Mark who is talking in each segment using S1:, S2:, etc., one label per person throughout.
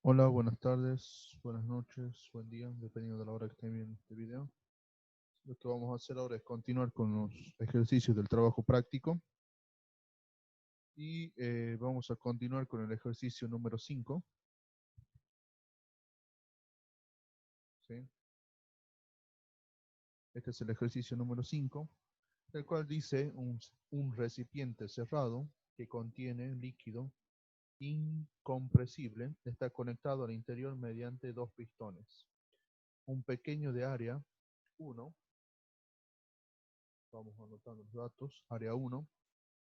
S1: Hola, buenas tardes, buenas noches, buen día, dependiendo de la hora que estén viendo este video. Lo que vamos a hacer ahora es continuar con los ejercicios del trabajo práctico y vamos a continuar con el ejercicio número 5. ¿Sí? Este es el ejercicio número 5, el cual dice un recipiente cerrado que contiene líquido incompresible está conectado al interior mediante dos pistones. Un pequeño de área 1. Vamos anotando los datos. Área 1,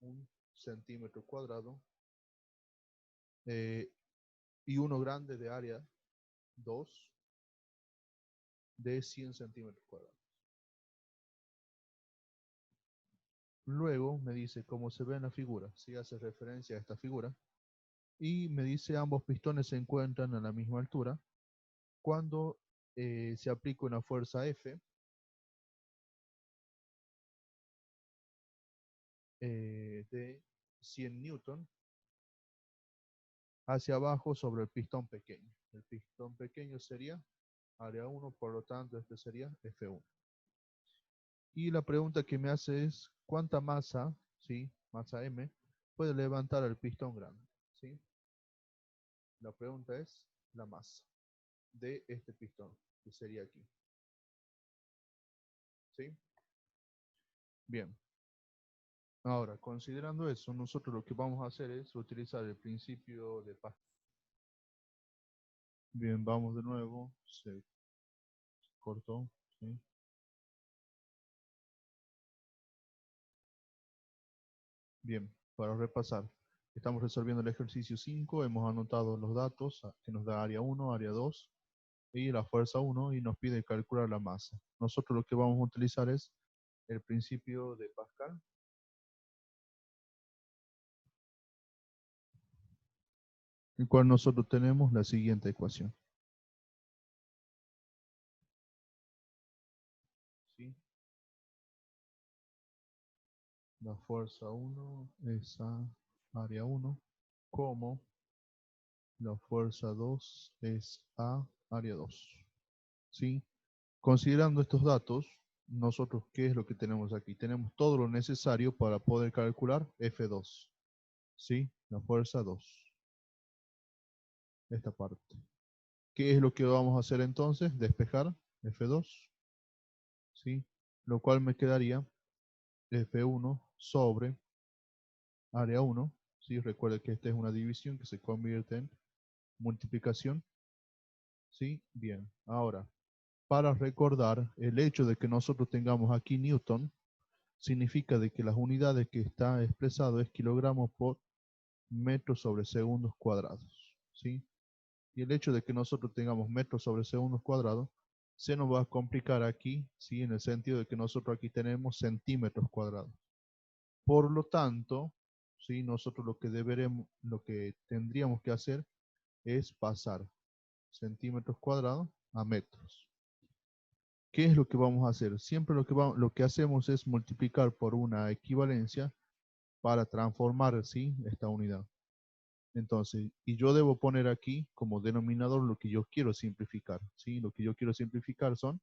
S1: 1 centímetro cuadrado, eh, y uno grande de área 2 de 100 centímetros cuadrados. Luego me dice, como se ve en la figura, si hace referencia a esta figura, y me dice ambos pistones se encuentran a la misma altura cuando se aplica una fuerza F de 100 newton hacia abajo sobre el pistón pequeño. El pistón pequeño sería área 1, por lo tanto este sería F1. Y la pregunta que me hace es, ¿cuánta masa, ¿sí? Masa M, puede levantar el pistón grande? ¿Sí? La pregunta es la masa de este pistón, que sería aquí. ¿Sí? Bien. Ahora, considerando eso, nosotros lo que vamos a hacer es utilizar el principio de Pascal. Bien, vamos de nuevo. Se cortó. ¿Sí? Bien, para repasar. Estamos resolviendo el ejercicio 5. Hemos anotado los datos que nos da área 1, área 2 y la fuerza 1 y nos pide calcular la masa. Nosotros lo que vamos a utilizar es el principio de Pascal, el cual nosotros tenemos la siguiente ecuación. ¿Sí? La fuerza 1 es a área 1, como la fuerza 2 es a área 2. ¿Sí? Considerando estos datos, nosotros, ¿qué es lo que tenemos aquí? Tenemos todo lo necesario para poder calcular F2. ¿Sí? La fuerza 2. Esta parte. ¿Qué es lo que vamos a hacer entonces? Despejar F2, ¿sí? Lo cual me quedaría F1 sobre área 1, ¿sí? Recuerda que esta es una división que se convierte en multiplicación, ¿sí? Bien, ahora, para recordar, el hecho de que nosotros tengamos aquí Newton, significa de que las unidades que está expresado es kilogramos por metros sobre segundos cuadrados, ¿sí? Y el hecho de que nosotros tengamos metros sobre segundos cuadrados se nos va a complicar aquí, ¿sí? En el sentido de que nosotros aquí tenemos centímetros cuadrados. Por lo tanto, ¿sí? Nosotros lo que tendríamos que hacer es pasar centímetros cuadrados a metros. ¿Qué es lo que vamos a hacer? Siempre lo que hacemos es multiplicar por una equivalencia para transformar, ¿sí? Esta unidad. Entonces, y yo debo poner aquí como denominador lo que yo quiero simplificar, ¿sí? Lo que yo quiero simplificar son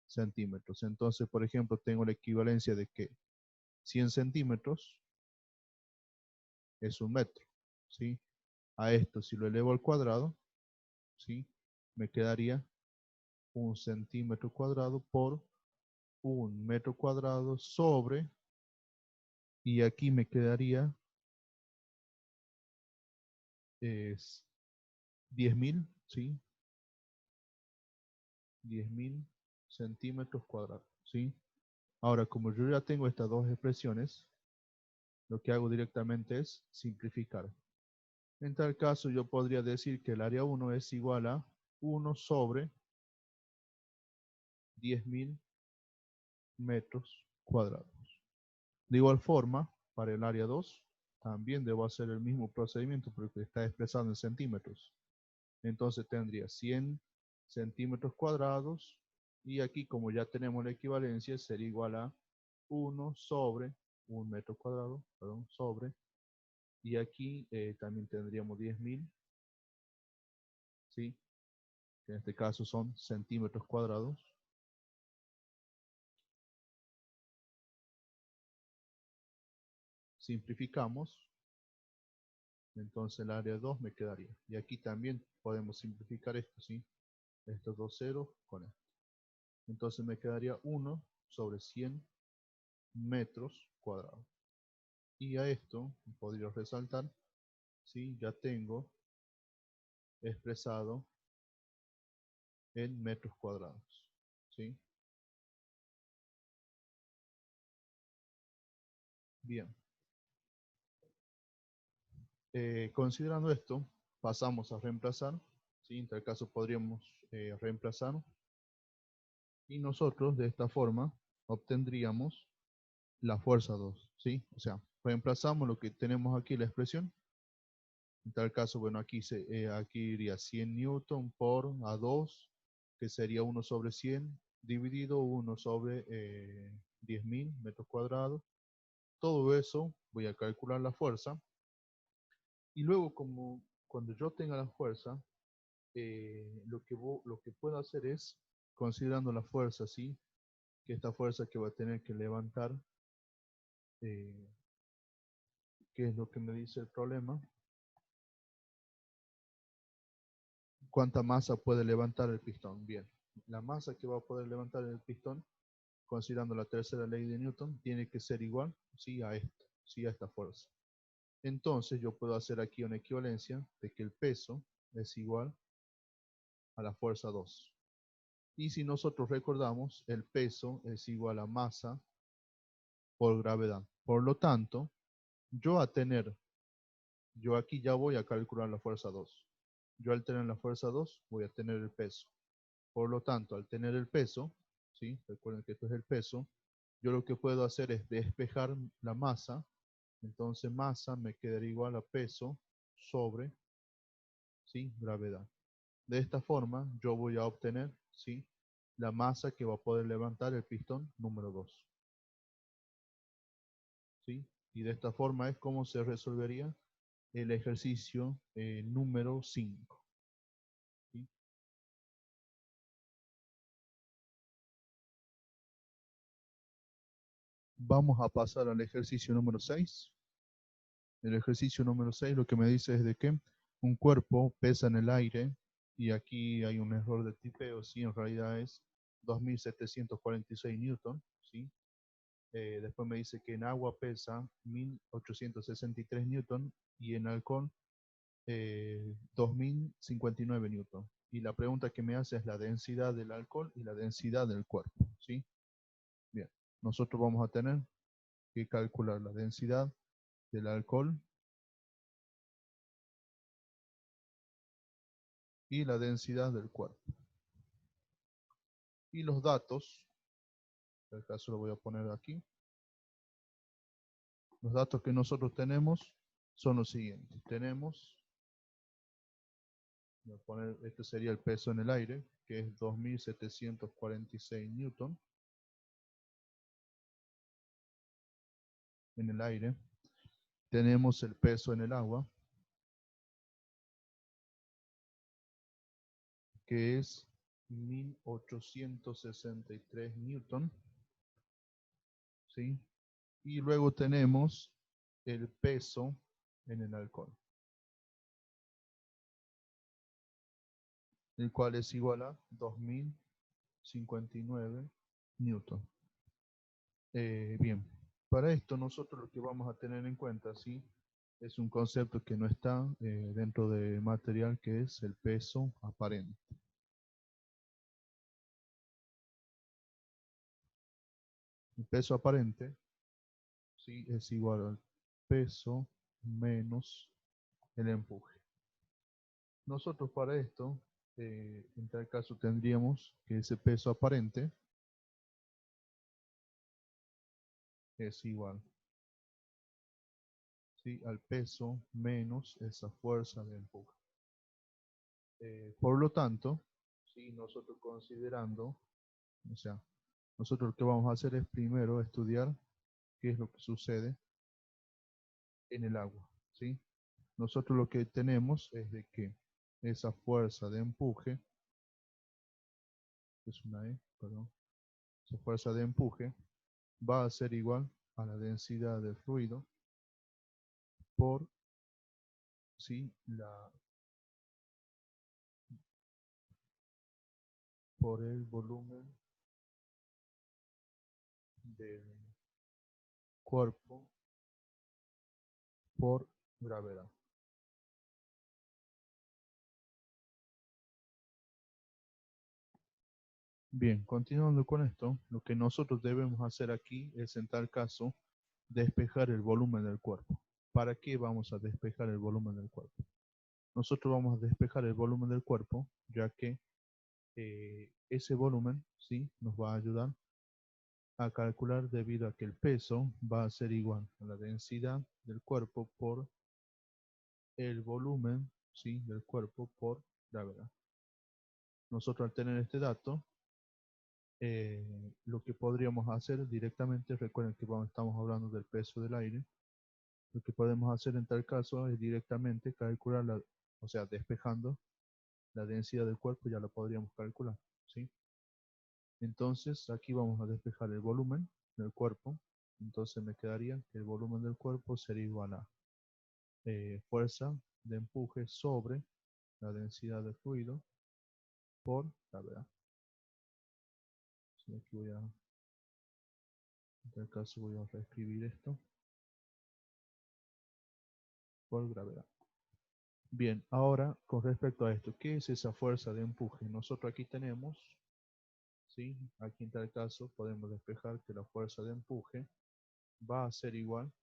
S1: centímetros. Entonces, por ejemplo, tengo la equivalencia de que 100 centímetros es un metro, ¿sí? A esto, si lo elevo al cuadrado, ¿sí? Me quedaría un centímetro cuadrado por un metro cuadrado sobre, y aquí me quedaría es 10.000, ¿sí? 10.000 centímetros cuadrados, ¿sí? Ahora, como yo ya tengo estas dos expresiones, lo que hago directamente es simplificar. En tal caso, yo podría decir que el área 1 es igual a 1 sobre 10.000 metros cuadrados. De igual forma, para el área 2, también debo hacer el mismo procedimiento porque está expresado en centímetros. Entonces tendría 100 centímetros cuadrados y aquí, como ya tenemos la equivalencia, sería igual a 1 sobre 1 metro cuadrado, perdón, sobre, y aquí también tendríamos 10.000 ¿sí? Que en este caso son centímetros cuadrados. Simplificamos, entonces el área 2 me quedaría. Y aquí también podemos simplificar esto, ¿sí? Estos dos ceros con esto. Entonces me quedaría 1 sobre 100 metros cuadrados. Y a esto podría resaltar, ¿sí? Ya tengo expresado en metros cuadrados, ¿sí? Bien. Considerando esto, pasamos a reemplazar, ¿sí? En tal caso podríamos reemplazar y nosotros de esta forma obtendríamos la fuerza 2, ¿sí? O sea, reemplazamos lo que tenemos aquí, la expresión. En tal caso, bueno, aquí iría 100 newton por A2, que sería 1 sobre 100, dividido 1 sobre 10.000 metros cuadrados. Todo eso voy a calcular la fuerza. Y luego, como cuando yo tenga la fuerza, lo que puedo hacer es, considerando la fuerza, ¿sí? Que esta fuerza que va a tener que levantar, eh, ¿qué es lo que me dice el problema? ¿Cuánta masa puede levantar el pistón? Bien, la masa que va a poder levantar el pistón, considerando la tercera ley de Newton, tiene que ser igual, ¿sí? A esto, ¿sí? A esta fuerza. Entonces yo puedo hacer aquí una equivalencia de que el peso es igual a la fuerza 2. Y si nosotros recordamos, el peso es igual a masa por gravedad. Por lo tanto, yo aquí ya voy a calcular la fuerza 2. Yo al tener la fuerza 2 voy a tener el peso. Por lo tanto, al tener el peso, ¿sí? Recuerden que esto es el peso, yo lo que puedo hacer es despejar la masa. Entonces masa me quedaría igual a peso sobre, ¿sí? Gravedad. De esta forma yo voy a obtener, ¿sí? La masa que va a poder levantar el pistón número 2. ¿Sí? Y de esta forma es como se resolvería el ejercicio número 5. ¿Sí? Vamos a pasar al ejercicio número 6. El ejercicio número 6 lo que me dice es de que un cuerpo pesa en el aire, y aquí hay un error de tipeo, ¿sí? En realidad es 2.746 newton, ¿sí? Después me dice que en agua pesa 1.863 newton y en alcohol 2.059 newton. Y la pregunta que me hace es la densidad del alcohol y la densidad del cuerpo, ¿sí? Bien, nosotros vamos a tener que calcular la densidad del alcohol y la densidad del cuerpo. Y los datos, en el caso lo voy a poner aquí, los datos que nosotros tenemos son los siguientes. Tenemos, voy a poner, este sería el peso en el aire, que es 2.746 newton en el aire. Tenemos el peso en el agua, que es 1.863 newton, ¿sí? Y luego tenemos el peso en el alcohol, el cual es igual a 2.059 newton. Bien, para esto nosotros lo que vamos a tener en cuenta, ¿sí? Es un concepto que no está dentro de material, que es el peso aparente. El peso aparente, ¿sí? Es igual al peso menos el empuje. Nosotros para esto, en tal caso tendríamos que ese peso aparente es igual, ¿sí? Al peso menos esa fuerza de empuje. Por lo tanto, ¿sí? Nosotros considerando, o sea, nosotros lo que vamos a hacer es primero estudiar qué es lo que sucede en el agua, ¿sí? Nosotros lo que tenemos es de que esa fuerza de empuje, es una E, perdón, esa fuerza de empuje va a ser igual a la densidad del fluido por, ¿sí? Por el volumen del cuerpo por gravedad. Bien, continuando con esto, lo que nosotros debemos hacer aquí es, en tal caso, despejar el volumen del cuerpo. ¿Para qué vamos a despejar el volumen del cuerpo? Nosotros vamos a despejar el volumen del cuerpo, ya que ese volumen, ¿sí?, nos va a ayudar a calcular, debido a que el peso va a ser igual a la densidad del cuerpo por el volumen, ¿sí?, del cuerpo por gravedad. Nosotros, al tener este dato, lo que podríamos hacer directamente, recuerden que cuando estamos hablando del peso del aire, lo que podemos hacer en tal caso es directamente calcular, o sea, despejando la densidad del cuerpo, ya lo podríamos calcular, ¿sí? Entonces, aquí vamos a despejar el volumen del cuerpo. Entonces me quedaría que el volumen del cuerpo sería igual a fuerza de empuje sobre la densidad del fluido por gravedad. Sí, aquí en tal caso voy a reescribir esto por gravedad. Bien, ahora con respecto a esto, ¿qué es esa fuerza de empuje? Nosotros aquí tenemos, ¿sí? Aquí en tal caso podemos despejar que la fuerza de empuje va a ser igual,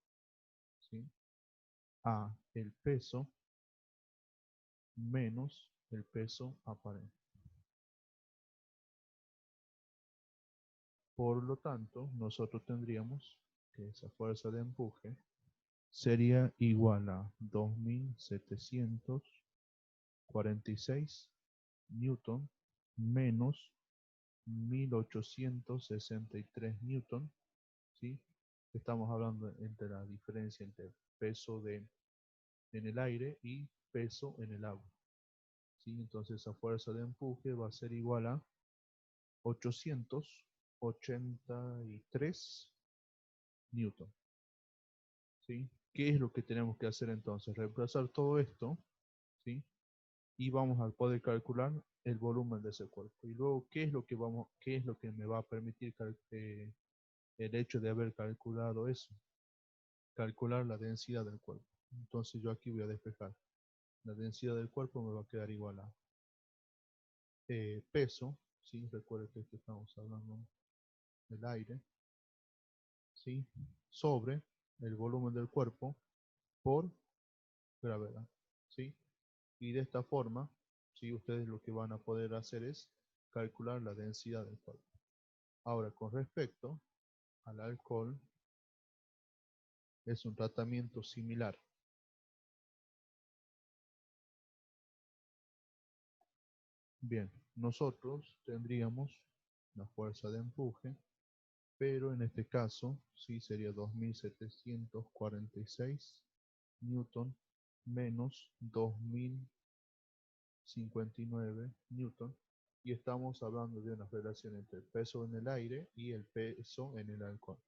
S1: ¿sí?, a el peso menos el peso aparente. Por lo tanto, nosotros tendríamos que esa fuerza de empuje sería igual a 2746 newton menos 1863 newton, ¿sí? Estamos hablando entre la diferencia entre peso en el aire y peso en el agua, ¿sí? Entonces esa fuerza de empuje va a ser igual a 883 newton, ¿sí? ¿Qué es lo que tenemos que hacer entonces? Reemplazar todo esto, ¿sí? Y vamos a poder calcular el volumen de ese cuerpo. Y luego, qué es lo que me va a permitir el hecho de haber calculado eso? Calcular la densidad del cuerpo. Entonces yo aquí voy a despejar. La densidad del cuerpo me va a quedar igual a peso, ¿sí? Recuerden que estamos hablando del aire, ¿sí?, sobre el volumen del cuerpo por gravedad, ¿sí? Y de esta forma, ¿sí?, ustedes lo que van a poder hacer es calcular la densidad del cuerpo. Ahora, con respecto al alcohol, es un tratamiento similar. Bien, nosotros tendríamos la fuerza de empuje, pero en este caso, sí, sería 2746 newton menos 2059 newton, y estamos hablando de una relación entre el peso en el aire y el peso en el alcohol.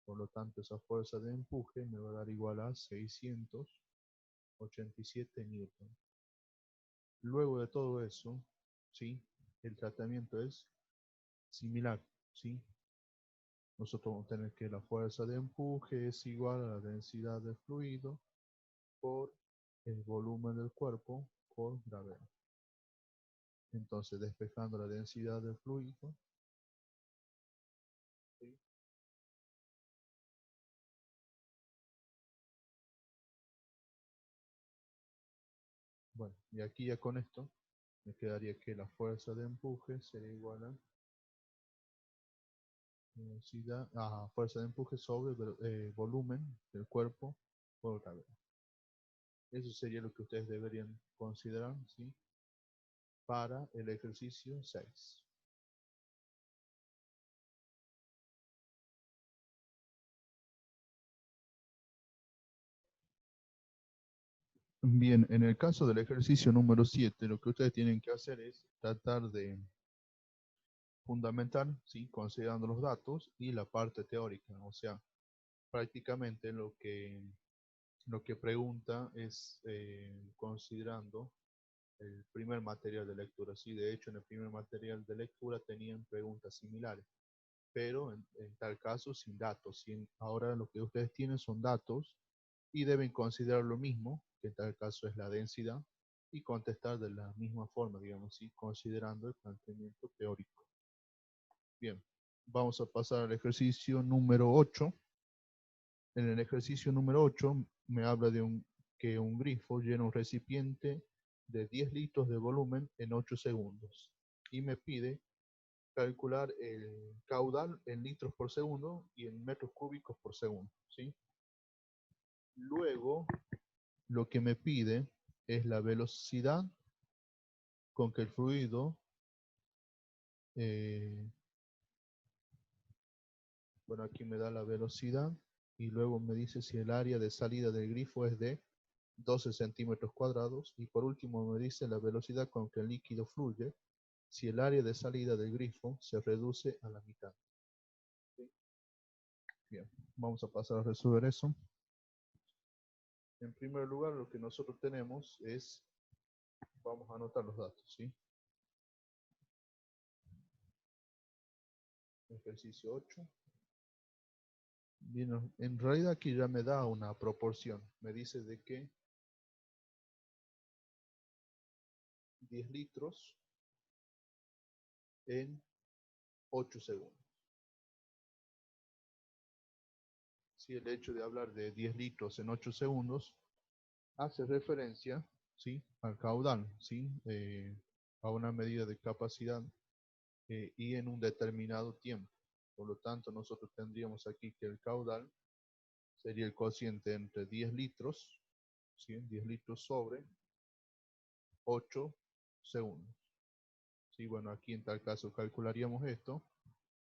S1: Por lo tanto, esa fuerza de empuje me va a dar igual a 687 newton. Luego de todo eso, ¿sí?, el tratamiento es similar, ¿sí? Nosotros vamos a tener que la fuerza de empuje es igual a la densidad del fluido por el volumen del cuerpo por gravedad. Entonces, despejando la densidad del fluido, ¿sí? Bueno, y aquí ya con esto me quedaría que la fuerza de empuje sería igual a fuerza de empuje sobre volumen del cuerpo por gravedad. Eso sería lo que ustedes deberían considerar, ¿sí?, para el ejercicio 6. Bien, en el caso del ejercicio número 7, lo que ustedes tienen que hacer es tratar de fundamentar, ¿sí? Considerando los datos y la parte teórica. O sea, prácticamente lo que pregunta es considerando el primer material de lectura. Sí, de hecho, en el primer material de lectura tenían preguntas similares, pero en tal caso sin datos. Ahora lo que ustedes tienen son datos y deben considerar lo mismo, que en tal caso es la densidad, y contestar de la misma forma, digamos, ¿sí? Considerando el planteamiento teórico. Bien, vamos a pasar al ejercicio número 8. En el ejercicio número 8 me habla de que un grifo llena un recipiente de 10 litros de volumen en 8 segundos y me pide calcular el caudal en litros por segundo y en metros cúbicos por segundo, ¿sí? Luego, lo que me pide es la velocidad con que el fluido, eh, bueno, aquí me da la velocidad y luego me dice si el área de salida del grifo es de 12 centímetros cuadrados y por último me dice la velocidad con que el líquido fluye si el área de salida del grifo se reduce a la mitad. ¿Sí? Bien, vamos a pasar a resolver eso. En primer lugar, lo que nosotros tenemos es, vamos a anotar los datos, ¿sí? Ejercicio 8. Bien, en realidad aquí ya me da una proporción. Me dice de que 10 litros en 8 segundos. Si el hecho de hablar de 10 litros en 8 segundos hace referencia, ¿sí? Al caudal, ¿sí? A una medida de capacidad y en un determinado tiempo. Por lo tanto, nosotros tendríamos aquí que el caudal sería el cociente entre 10 litros, ¿sí? 10 litros sobre 8 segundos. ¿Sí? Bueno, aquí en tal caso calcularíamos esto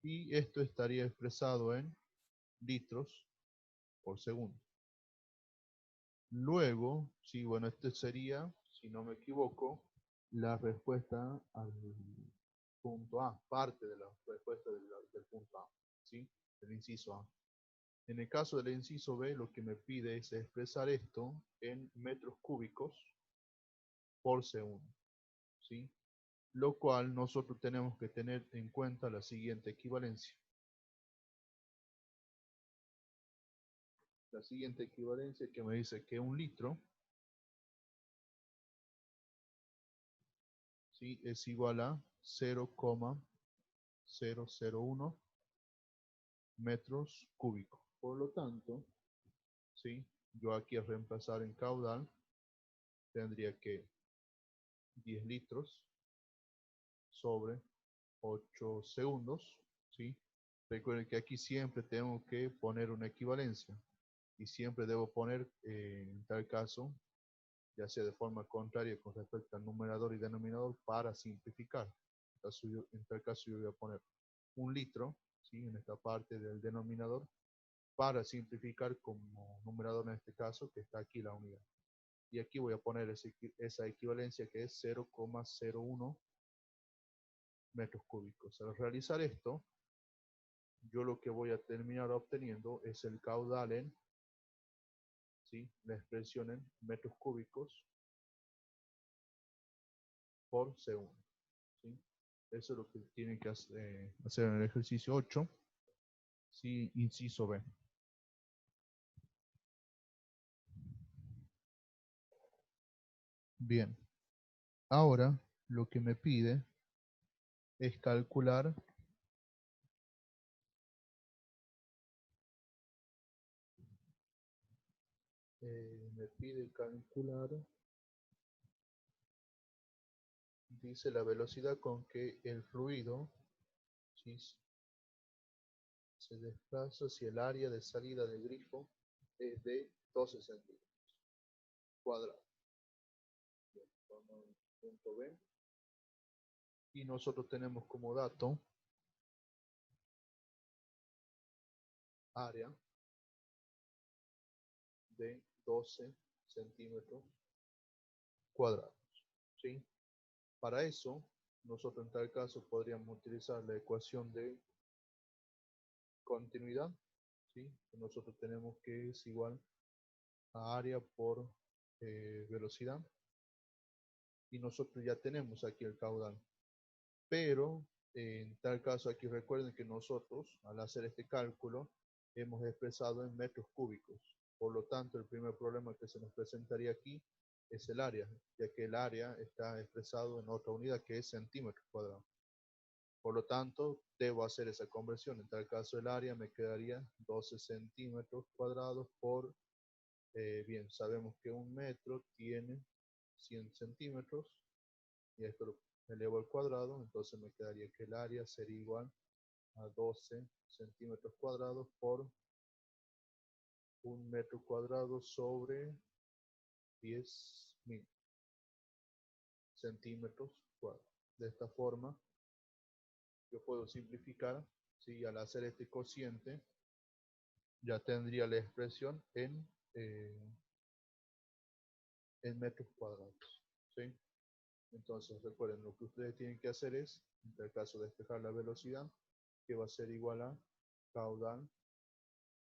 S1: y esto estaría expresado en litros por segundo. Luego, sí, bueno, este sería, si no me equivoco, la respuesta al punto A, parte de la respuesta del punto A, ¿sí? El inciso A. En el caso del inciso B, lo que me pide es expresar esto en metros cúbicos por segundo, ¿sí? Lo cual nosotros tenemos que tener en cuenta la siguiente equivalencia. La siguiente equivalencia que me dice que un litro, ¿sí? Es igual a 0,001 metros cúbicos. Por lo tanto, ¿sí? Yo aquí al reemplazar en caudal tendría que 10 litros sobre 8 segundos, ¿sí? Recuerden que aquí siempre tengo que poner una equivalencia y siempre debo poner, en tal caso, ya sea de forma contraria con respecto al numerador y denominador para simplificar. En tal caso yo voy a poner un litro, ¿sí? En esta parte del denominador para simplificar como numerador en este caso, que está aquí la unidad. Y aquí voy a poner esa equivalencia que es 0,01 metros cúbicos. Al realizar esto, yo lo que voy a terminar obteniendo es el caudal en, ¿sí? La expresión en metros cúbicos por segundo, ¿sí? Eso es lo que tienen que hacer en el ejercicio 8, ¿sí? Inciso B. Bien, ahora lo que me pide es calcular me pide calcular, dice la velocidad con que el fluido, ¿sí? Se desplaza si el área de salida del grifo es de 12 centímetros cuadrados. Bien, vamos al punto B. Y nosotros tenemos como dato área de 12 centímetros cuadrados, ¿sí? Para eso, nosotros en tal caso podríamos utilizar la ecuación de continuidad, ¿sí? Nosotros tenemos que es igual a área por velocidad, y nosotros ya tenemos aquí el caudal. Pero en tal caso aquí recuerden que nosotros al hacer este cálculo hemos expresado en metros cúbicos. Por lo tanto, el primer problema que se nos presentaría aquí es el área, ya que el área está expresado en otra unidad que es centímetros cuadrados. Por lo tanto, debo hacer esa conversión. En tal caso, el área me quedaría 12 centímetros cuadrados por, bien, sabemos que un metro tiene 100 centímetros, y esto lo elevo al cuadrado, entonces me quedaría que el área sería igual a 12 centímetros cuadrados por un metro cuadrado sobre 10.000 centímetros cuadrados. De esta forma, yo puedo simplificar, ¿sí? Al hacer este cociente, ya tendría la expresión en metros cuadrados, ¿sí? Entonces, recuerden, lo que ustedes tienen que hacer es, en el caso de despejar la velocidad, que va a ser igual a caudal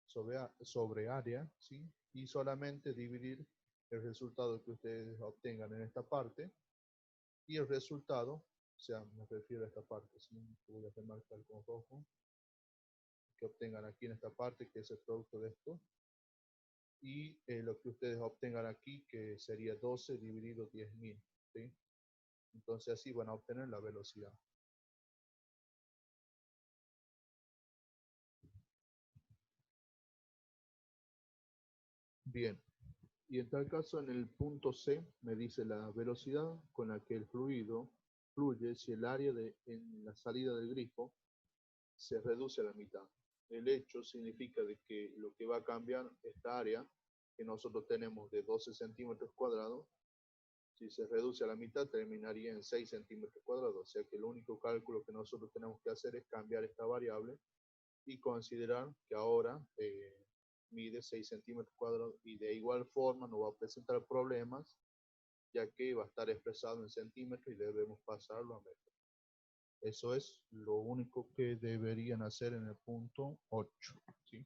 S1: sobre área, ¿sí? Y solamente dividir el resultado que ustedes obtengan en esta parte y el resultado, o sea, me refiero a esta parte, ¿sí? Voy a remarcar con rojo, que obtengan aquí en esta parte, que es el producto de esto, y lo que ustedes obtengan aquí, que sería 12 dividido 10.000, ¿sí? Entonces así van a obtener la velocidad. Bien, y en tal caso en el punto C me dice la velocidad con la que el fluido fluye si el área en la salida del grifo se reduce a la mitad. El hecho significa de que lo que va a cambiar esta área que nosotros tenemos de 12 centímetros cuadrados, si se reduce a la mitad terminaría en 6 centímetros cuadrados, o sea que el único cálculo que nosotros tenemos que hacer es cambiar esta variable y considerar que ahora mide 6 centímetros cuadrados, y de igual forma no va a presentar problemas ya que va a estar expresado en centímetros y debemos pasarlo a metros. Eso es lo único que deberían hacer en el punto 8, ¿sí?